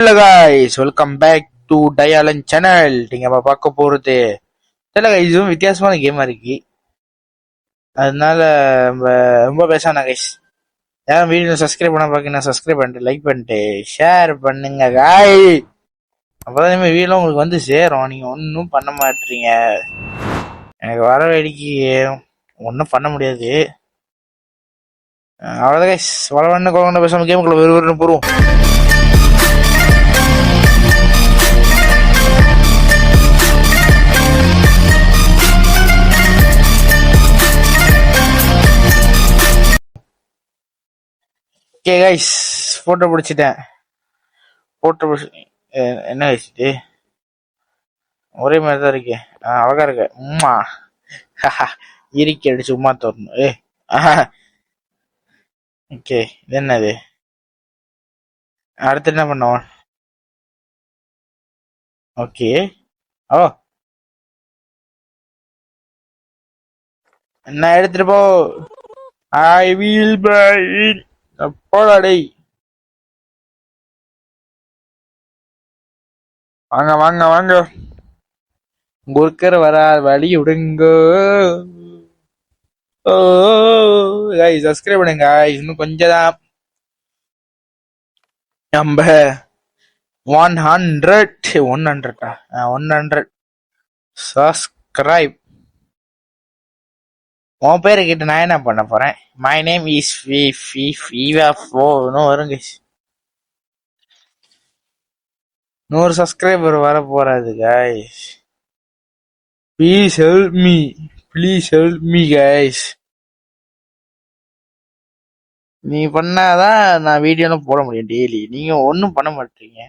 Hello guys, welcome back to Dialan channel. நீங்க இப்ப பார்க்க போறது தெரியல guys, இதுவும் வித்தியாசமான கேமா இருக்கு. அதனால நம்ம ரொம்ப பேசான guys. யாரும் வீடியோ சப்ஸ்கிரைப் பண்ண பாக்கீங்கன்னா சப்ஸ்கிரைப் பண்ணிட்டு லைக் பண்ணிட்டு ஷேர் பண்ணுங்க guys. அப்பதான் இந்த வீடியோ உங்களுக்கு வந்து சேரும். நீங்க ஒன்னும் பண்ண மாட்டீங்க. எனக்கு வர வேடிக்கை ஒன்னும் பண்ண முடியாது. அவ்வளவுதான் guys. வளவண்ண கோவண்ண பேசாம கேமுக்குள்ள வெறும் போறோம். ஓகே கைஸ், போட்டோ பிடிச்சிட்டேன். என்ன வச்சுட்டு ஒரே மாதிரி தான் இருக்கேன். அழகா இருக்க உம்மா இறுக்கி அடிச்சு உமா தரணும். ஓகே, இது என்னது? அடுத்து என்ன பண்ணுவோம்? ஓகே, ஓ என்ன எடுத்துட்டு போ. ஐ வில் போடாடே. வாங்க வாங்க வாங்க, குறுக்கர் வரா வழி விடுங்க. ஓ கைஸ், சப்ஸ்கிரைப் பண்ணுங்க guys. இன்னும் கொஞ்சம் தான் நம்ம 100 சப்ஸ்கிரைப். உன் பேரை கேட்டு நான் என்ன பண்ண போறேன்? மை நேம் இஸ் வருங்க. 100 சப்ஸ்கிரைபர் வர போறாது guys. Please help me guys. நீ பண்ணாதான் நான் வீடியோலாம் போட முடியும் டெய்லி. நீங்க ஒன்றும் பண்ண மாட்டீங்க.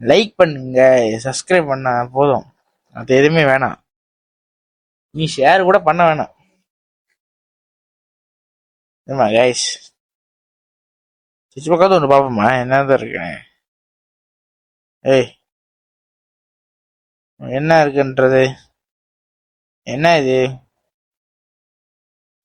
லைக் பண்ணுங்க, சப்ஸ்கிரைப் பண்ணா போதும். அது எதுவுமே வேணாம். நீ ஷேர் கூட பண்ண வேணாம். ஏமா கைஸ், சிச்சு பக்கத்து ஒன்று பார்ப்போமா? என்னதான் இருக்கேன். ஏய், என்ன இருக்குன்றது? என்ன இது?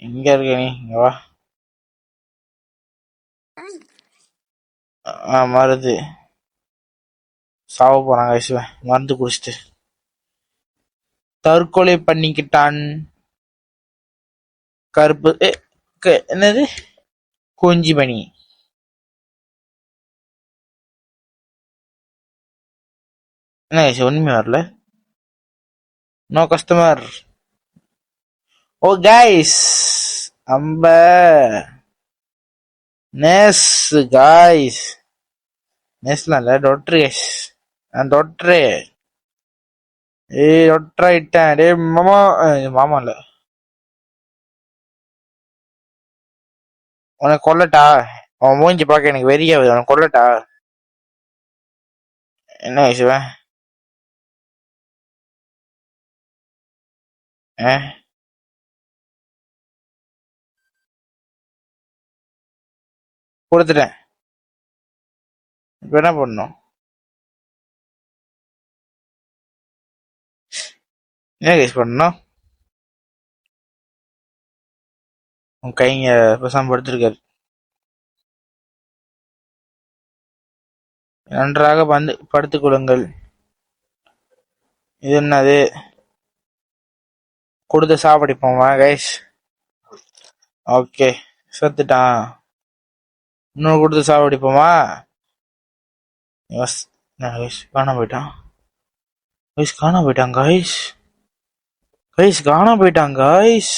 எங்க இருக்க நீ? இங்க வா. மருந்து சாவ போறான் கைஸ். மருந்து குடிச்சிட்டு தற்கொலை பண்ணிக்கிட்டான். கருப்பு என்னது? கொஞ்சி பனி. என்ன கைஸ், ஒண்ணுமே வரல. No customer. ஓ கைஸ், அம்ப நெஸ் கைஸ், நெஸ்லாம் இல்ல, டொட்ரு கைஸ். நான் டொட்ரு. ஏய் டொட்ராயிட்டேன். டே மாமா. மாமா இல்ல, உனக்கு கொல்லட்டா? அவன் மூஞ்சி பார்க்க எனக்கு வெறியாவது. உனக்கு கொல்லட்டா? என்ன வயசுவேன்? கொடுத்துட்டேன். இப்ப என்ன பண்ணணும்? என்ன கேஸ் பண்ணணும்? உன் கைங்க பேசாம படுத்திருக்காரு. நன்றாக வந்து படுத்துக் கொள்ளுங்கள். இது என்னது? கொடுத்து சாப்பிடிப்போமா கைஸ்? ஓகே, செத்துட்டான். இன்னும் கொடுத்து சாப்பிடிப்போமா? காணாம போயிட்டான். காணாம போயிட்டான் கைஸ். காணாம போயிட்டான் கைஸ்.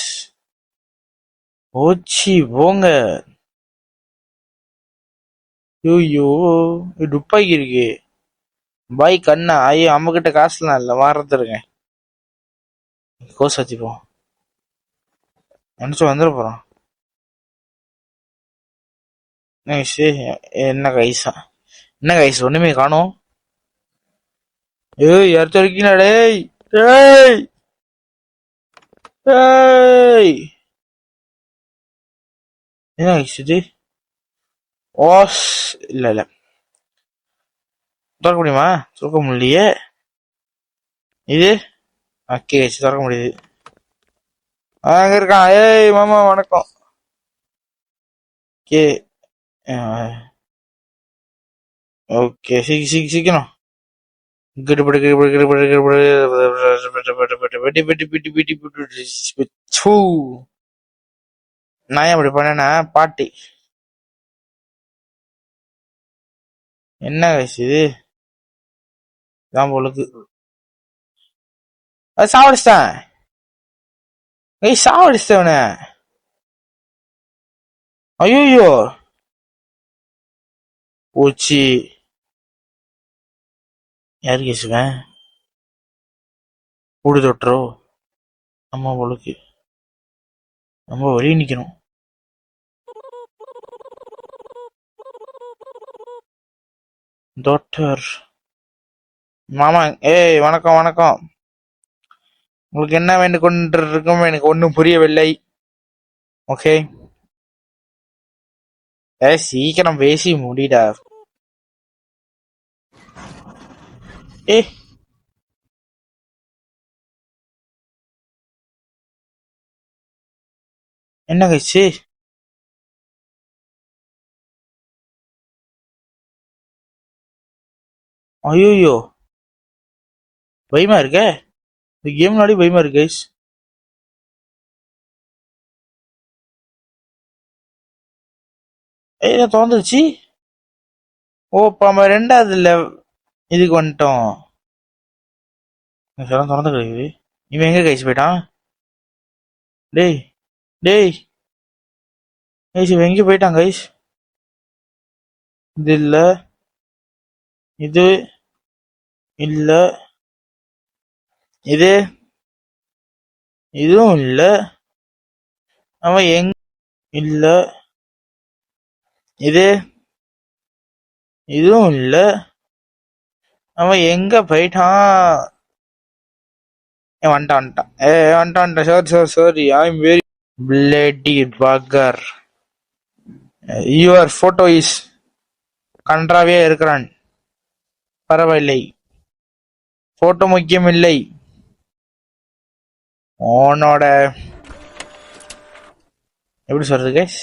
ஓச்சி போங்க. ஐயோ, துப்பாக்கி இருக்கு. பாய் கண்ணா. ஐயோ, அம்ம கிட்ட காசுலாம் இல்ல, மாறத்துருங்க. கோஸ் வச்சுப்போம். நினைச்சு வந்துட போறான். என்ன கைஸா? என்ன கைஸ், ஒண்ணுமே காணோம். ஏய், யார்த்த இருக்கீங்களா? டேய் டேய் டேய், என்ன கைஸ் இது? ஓஸ் இல்ல திறக்க முடியுமா? திறக்க முடியலையே. இது ஓகே, திறக்க முடியுது. அங்க இருக்கான். ஏய் மாமா வணக்கம். ஓகே, ஓகே, சீக்கிரம். கிடுபிடி கிடுபிடி கிடுபிடி கிடுபிடி வெட்டி வெட்டி பிட்டி பிட்டி பிட்டி. சூ. நான் ஏன் அப்படி பண்ணேன்னா பாட்டி என்ன கைஸ் இது தான் பொழுது. அது சாவடிச்சிட்டேன் கைஸ், சாவடிச்சிட்டவன. ஐயோ போச்சு. யாரு கேசுவேன் கூடு தொட்டுறோ. அம்மா பொழுக்கு நம்ம வெளியே நிக்கணும். டாக்டர் மாமா, ஏய் வணக்கம் வணக்கம். உங்களுக்கு என்ன வேண்டும் கொண்டிருக்கும் எனக்கு ஒன்றும் புரியவில்லை. ஓகே சீக்கிரம் பேசி முடிடா. ஏ என்ன கழிச்சு? ஐயோ பயமா இருக்க. இந்த கேம் நாடி பயமா இருக்கு கைஸ். ஏய் திறந்துருச்சு. ஓ நம்ம ரெண்டாவதுல இதுக்கு வந்துட்டோம். திறந்து கிடைக்குது. இவன் எங்க கைஸ் போயிட்டான்? டேய் டேய் கைஸ் இவன் எங்க போயிட்டான் கைஸ்? இது இல்ல, இது இல்ல, இது இதுவும் இல்ல. அவன் எங்க இல்ல, இது இதுவும் இல்ல. அவன் எங்க போயிட்டான்? வந்துட்டான். Sorry I am very bloody fucker. Your photo is கன்றாவே இருக்கிறான். பரவாயில்லை, போட்டோ முக்கியம் இல்லை. உன்னோட எப்படி சொல்றது கைஸ்?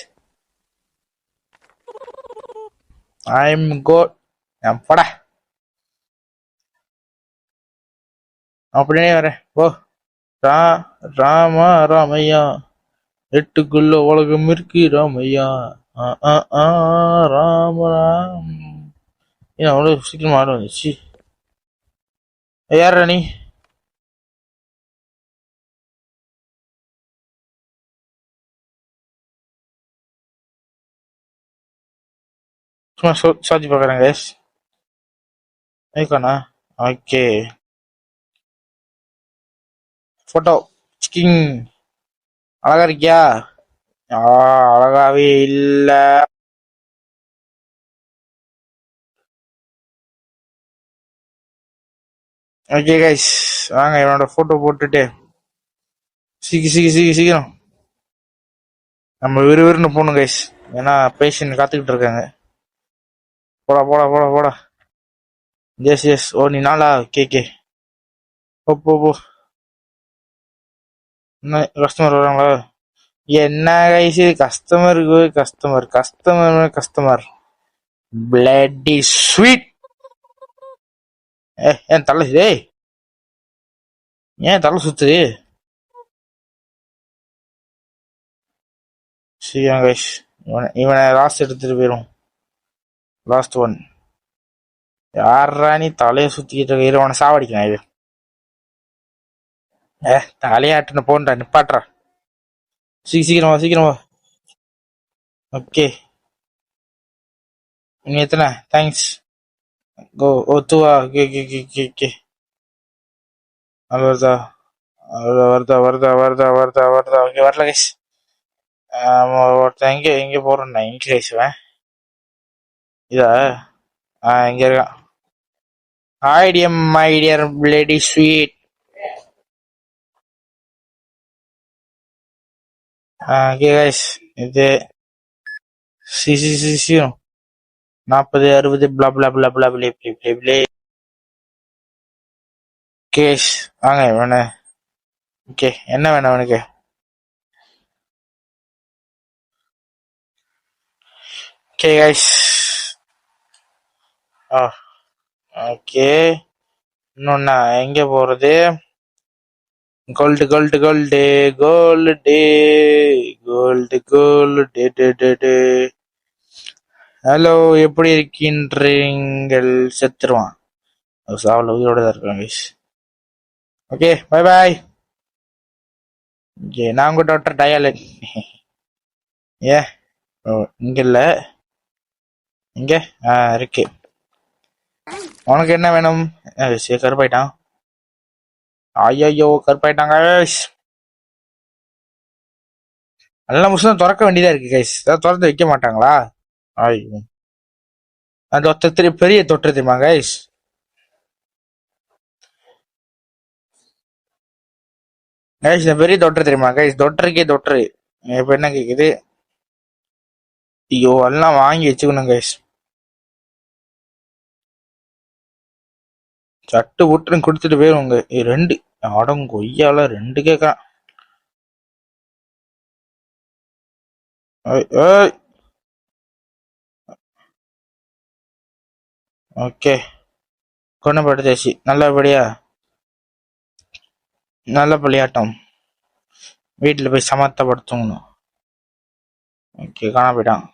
I am good. படா அப்படியே வரேன். ஓ ராமையா, எட்டுக்குள்ள உலகம் இருக்கு ராமையா. ராம் ராம். ஏன் அவ்வளவு சீக்கிரமா ஆட வந்துச்சு? யாரா நீ? சும்மா சாதி பாக்குறேன் கைஸ். ஐக்கானா? Okay photo king. அழகா இருக்கியா? அழகாவே இல்ல. ஓகே கைஸ் வாங்க என்னோட போட்டோ போட்டுட்டு சீக்கிரம் நம்ம விறுவிறுன்னு போகணும் கைஸ். ஏன்னா பேஷண்ட் காத்துக்கிட்டு இருக்காங்க. போடா போடா போடா போடா. எஸ் ஓ நீ நாளா? கே போ. என்ன கஸ்டமர் வராங்களா? என்ன கைஸ் கஸ்டமர் பிளட்டி ஸ்வீட். ஏன் தலை ஏன் தலை சுத்து? சீக்கிரம் கைஸ் இவனை லாஸ்ட் எடுத்துட்டு போயிடும். Last one. யாரா நீ தலையை சுத்திக்கிட்டு இருக்க? இவனை சாவடிக்கணும். இது தலையாட்டுன்னு போன்றா நிப்பாட்டுறா. சீக்கிரமா. ஓகே நீ எத்தனை? தேங்க்ஸ். கோ ஓ தூவா. கே அது வருதா. ஓகே வரல கைஸ். ஒருத்தன் எங்க போறேன் எங்க கைசுவேன் இதா இங்க இருக்கான். ஐடியம் my dear bloody sweet. Okay guys இது 40 60 பிளே. கேஷ் வாங்க வேணே. ஓகே என்ன வேணும் அவனுக்கு? Okay guys ah okay. இன்னொன்னா எங்க போறது? Gold gold gold gold gold gold. Hello, எப்படி இருக்கின்றீங்கள்? செத்துருவான். சாவல உயிரோட தான் இருக்காங்க. Okay, bye bye. ஓகே, நான் உங்க டாக்டர் டயாலன். ஏ இங்க இல்ல, இங்க இருக்கு. உனக்கு என்ன வேணும்? கருப்பாயிட்டான். ஐயோ கருப்பாயிட்டாங்க. நல்ல முஸ்லிம் திறக்க வேண்டியதா இருக்கு கைஸ். ஏதாவது திறந்து வைக்க மாட்டாங்களா? ஐயோ, அந்த பெரிய தொற்று தெரியுமா கைஸ்? கைஸ் இந்த பெரிய தொற்று தெரியுமா கைஸ்? தொற்றுக்கே தொற்று. இப்ப என்ன கேக்குது? ஐயோ, எல்லாம் வாங்கி வச்சுக்கணும் கைஸ். சட்டு ஊட்டுன்னு கொடுத்துட்டு போயிருவாங்க. ரெண்டு அடங்கு கொய்யால 2 கேட்கறான். ஓகே, குணப்படுத்தாச்சு. நல்லபடியா நல்ல பள்ளியாட்டம். வீட்டுல போய் சமத்தப்படுத்தணும். ஓகே, காண போயிட்டான்.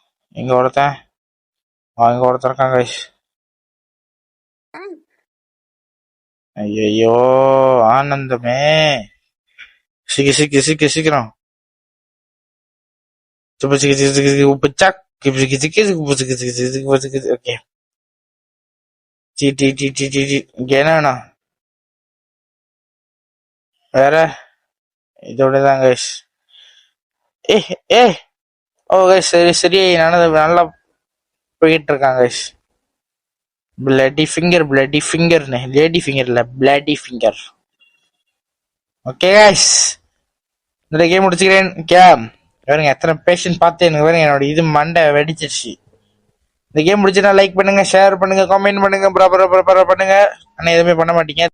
இங்க ஒருத்தன், இங்க ஒருத்தன் இருக்கான் கைஸ். ஐயோ ஆனந்தமே, சீக்கிரம். ஓகே, என்ன வேணும் வேற? இதோடதான் கைஸ். ஏ ஏ ஓ கைஸ், சரி நல்லா போயிட்டு இருக்காங்க guys. Bloody finger lady finger இல்ல, பிளட்டி ஃபிங்கர். ஓகே கைஸ், இந்த கேம் முடிச்சுக்கிறேன். வேறுங்க எத்தனை பேஷண்ட் பார்த்து எனக்கு வேறுங்க என்னோட இது மண்டை வெடிச்சிருச்சு. இந்த கேம் முடிச்சுன்னா லைக் பண்ணுங்க, ஷேர் பண்ணுங்க, கமெண்ட் பண்ணுங்க, பண்ணுங்க. ஆனா எதுவுமே பண்ண மாட்டீங்க.